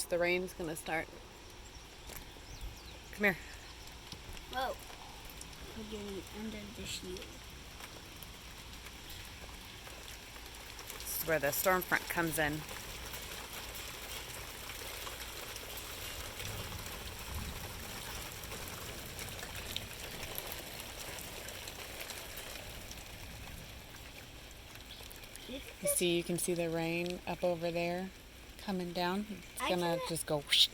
Watch, the rain's gonna start. Come here. Whoa. We're getting under the shield. This is where the storm front comes in. You can see the rain up over there coming down. It's gonna just go whoosh.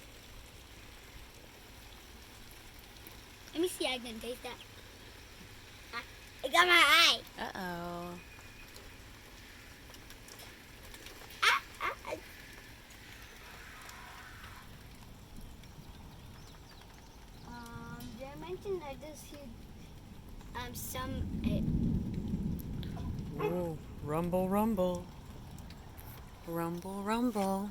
Let me see, I can taste that. I got my eye. Uh-oh. Did I mention I just hear Ooh, rumble, rumble. Rumble, rumble.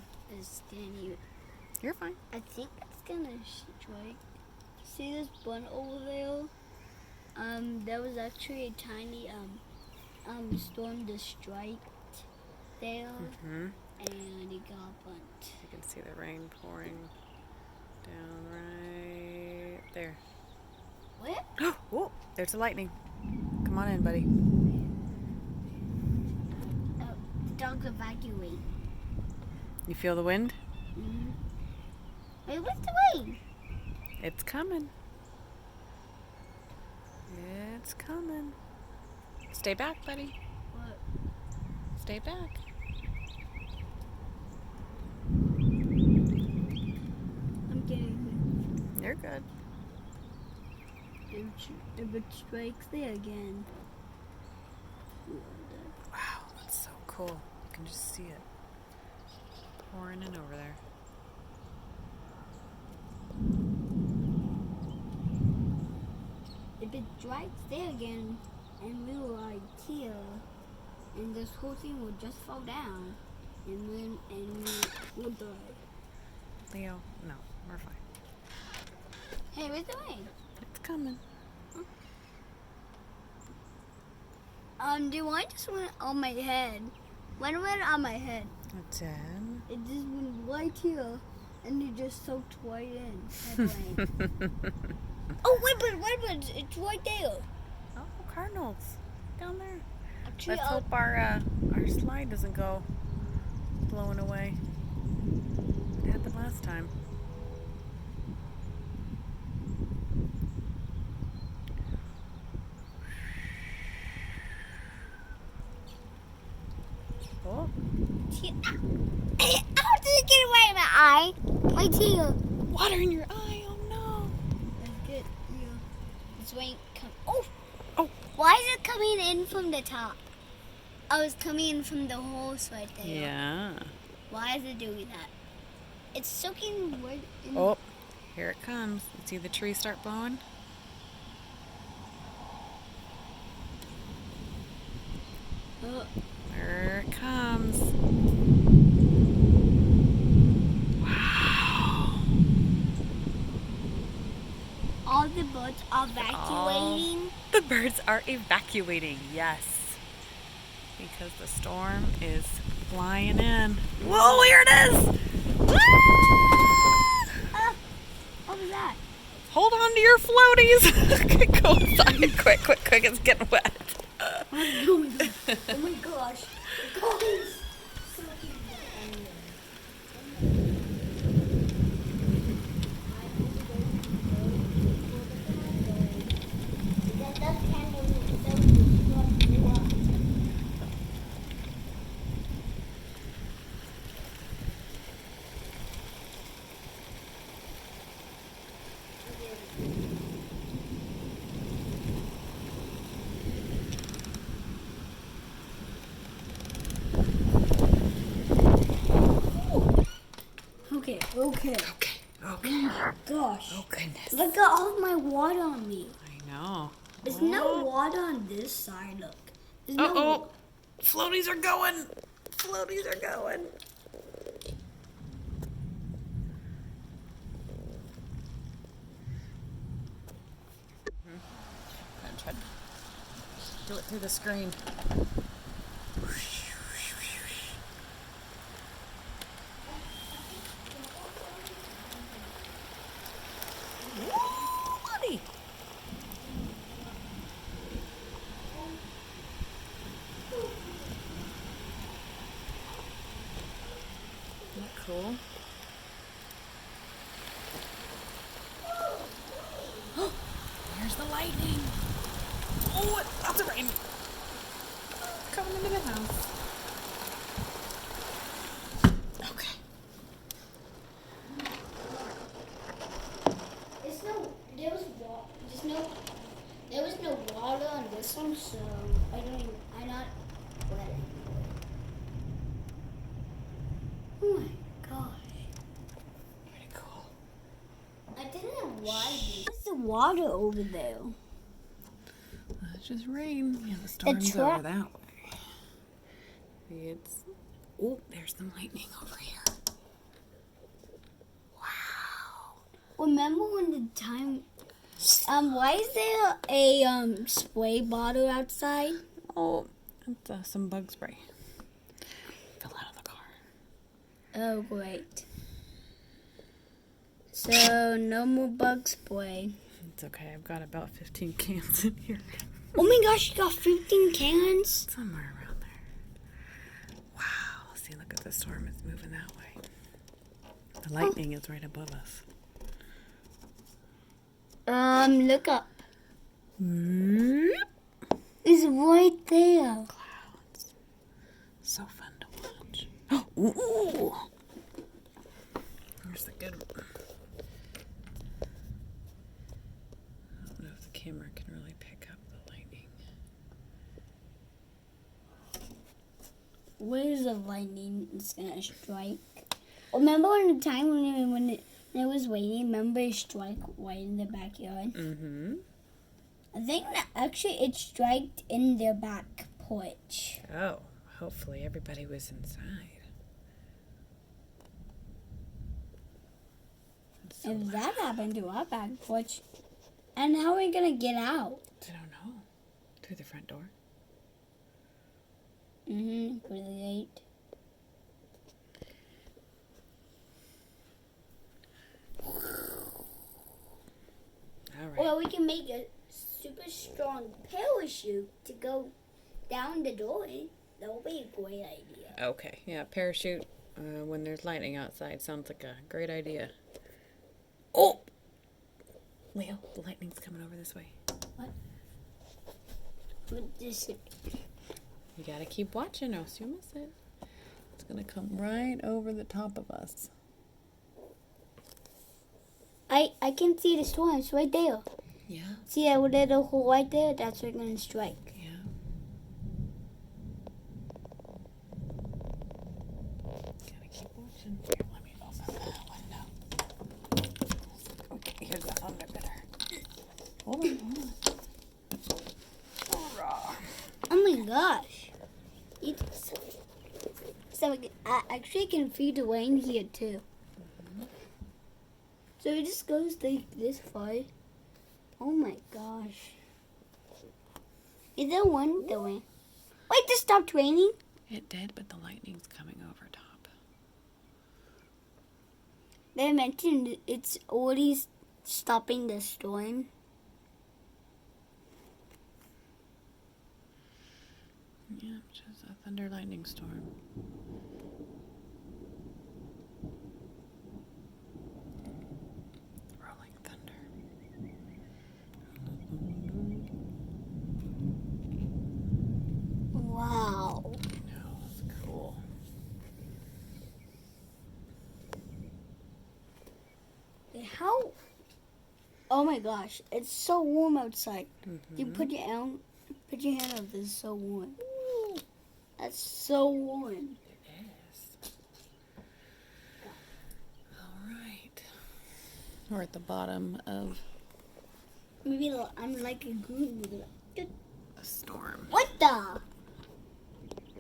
You're fine. I think it's gonna strike. See this bun over there? There was actually a tiny storm that striked there, and it got burnt. You can see the rain pouring down right there. What? Oh, there's the lightning. Come on in, buddy. The dogs evacuate. You feel the wind? Mm-hmm. Wait, what's the wind? It's coming. It's coming. Stay back, buddy. What? Stay back. I'm getting You're good. if it strikes there again. Wow, that's so cool. You can just see it pouring in over there. If it strikes there again, and we were like here, and this whole thing would just fall down, and we would die. Leo, no, we're fine. Hey, where's the way? It's coming. The one just went on my head. When it went on my head, It did. it just went right here, and it just soaked right in. Oh, wait, it's right there. Oh, cardinals down there. Actually, Let's hope our slide doesn't go blowing away. It happened last time. Oh, How did it get away in my eye? My tear. water in your eye. Oh no. Let's get this rain come. Oh. Oh. Why is it coming in from the top? Oh, it's coming in from the holes right there. Yeah. Why is it doing that? It's soaking wood in. Oh, here it comes. You see the tree start blowing? There it comes. Wow. All the birds are evacuating. The birds are evacuating, yes. Because the storm is flying in. Whoa, here it is! What was that? Hold on to your floaties. Go inside quick. It's getting wet. Oh my gosh. Guys. Okay. Oh my gosh. Oh goodness. Look at all my water on me. I know. There's no water on this side, look. There's no Uh-oh. Floaties are going. Floaties are going. I'm trying to do it through the screen. Isn't that cool? There's the lightning. Oh, lots of rain. Coming into the house. Okay. There was no water on this one, so I'm not wet anymore. Oh my gosh. Pretty cool. I didn't know why. What's the water over there? It's just rain. Yeah, the storm's over that way. It's... Oh, there's some lightning over here. Wow. Remember when the time... why is there a spray bottle outside? Oh, it's some bug spray. Fell out of the car. Oh, great. So, no more bug spray. It's okay. I've got about 15 cans in here. Oh my gosh, you got 15 cans? Somewhere around there. Wow. See, look at the storm. It's moving that way. The lightning is right above us. Look up. It's right there. Clouds. So fun to watch. Ooh. Here's the good one. I don't know if the camera can really pick up the lightning. Where's the lightning is gonna strike? Remember when the time when it was raining, remember it struck right in the backyard? Mm-hmm. I think that actually it struck in their back porch. Oh, hopefully everybody was inside. If that happened to our back porch, and how are we gonna get out? I don't know. Through the front door. Through the gate. All right. Or we can make a super strong parachute to go down the door. That would be a great idea. Okay. Yeah, parachute when there's lightning outside sounds like a great idea. Oh! Leo, the lightning's coming over this way. What? What is it? You gotta keep watching or else you'll miss it. It's gonna come right over the top of us. I can see the storm. It's right there. Yeah? See that little hole right there? That's where it's going to strike. Yeah. Gotta keep watching. Here, let me open that window. Okay, here's the thunder bitter. Hold on. Hurrah. Oh my gosh. So I actually can feel the rain here too. So it just goes like this far. Oh my gosh. Is there one the rain? Wait, this stopped raining? It did, but the lightning's coming over top. They mentioned it's already stopping the storm. Yeah, just a thunder lightning storm. Rolling thunder. Wow. I know, it's cool. How? Oh my gosh, it's so warm outside. You put your hand up. This is so warm. That's so warm. It is. All right. We're at the bottom of Maybe I'm like a goon. a storm. What the?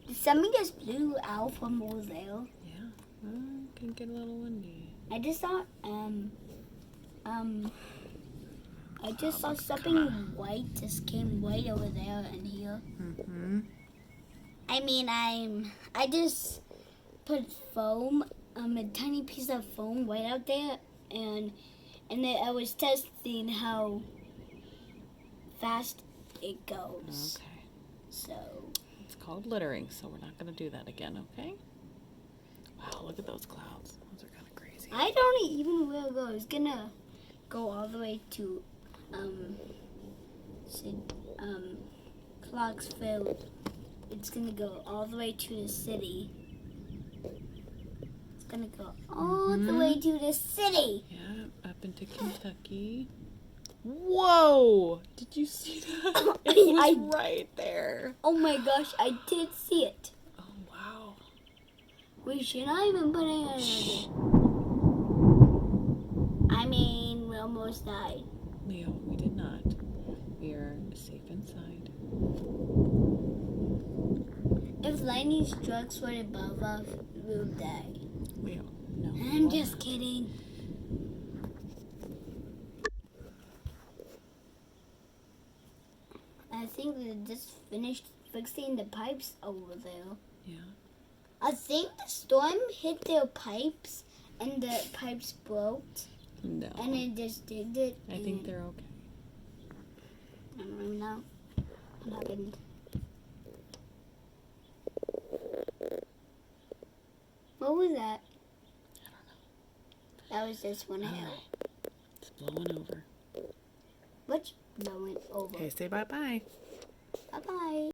Did somebody just blew out from over there? Yeah. Well, it can get a little windy. I just saw I just saw something white just came right over there and here. Mm-hmm. I mean, I just put foam, a tiny piece of foam right out there, and then I was testing how fast it goes. Okay. So It's called littering, so we're not going to do that again, okay? Wow, Wow, look at those clouds. Those are kind of crazy. I don't even will go. It's gonna go all the way to Clarksville. It's gonna go all the way to the city. It's gonna go all the way to the city. Yeah, up into Kentucky. Whoa! Did you see that? It was I- right there. Oh my gosh, I did see it. Oh, wow. We should not even put it in. I mean, we almost died. Leo, we did not. We are safe inside. If lightning strikes right above us, we'll die. Leo, no. I'm just kidding. I think we just finished fixing the pipes over there. Yeah. I think the storm hit their pipes and the pipes broke No. and it just digged it. I think they're okay. I don't even know what happened. What was that? I don't know. That was just one hair. It's blowing over. Which blowing over? Okay, say bye-bye. Bye bye.